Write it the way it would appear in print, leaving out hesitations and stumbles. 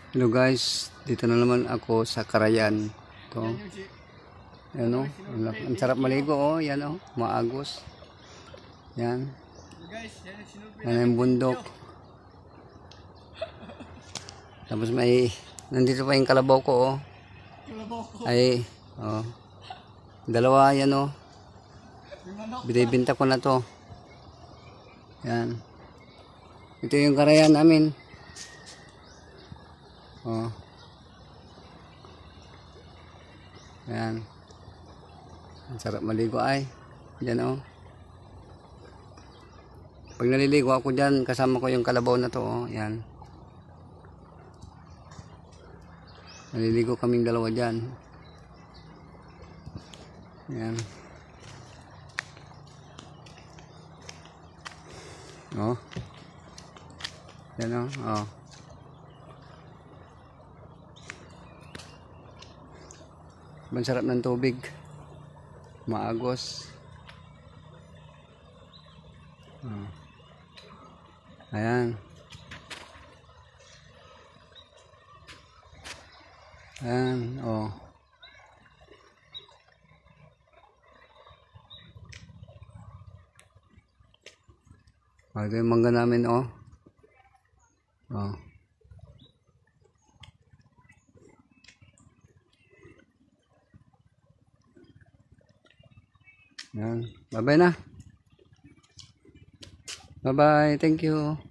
Hello guys, dito na naman ako sa Carayan. Ito. Yan o. Ang sarap maligo o. Yan o. Maagos. Yan. Yan yung bundok. Tapos may, nandito pa yung kalabaw ko o. Ay, o. Dalawa yan o. Binibinta ko na to. Yan. Ito yung Carayan namin. Oh. Ayan. Ang sarap maligo ay. Diyan oh. Pag naliligo ako diyan, kasama ko yung kalabaw na to oh. Ayan. Naliligo kaming dalawa diyan. Ayan. Oh. Ayan oh. Oh. Ang sarap ng tubig, maagos. Ayan. Ayan, oh. Ito yung mangga namin, oh. Oh. Yan. Bye-bye na. Bye-bye. Thank you.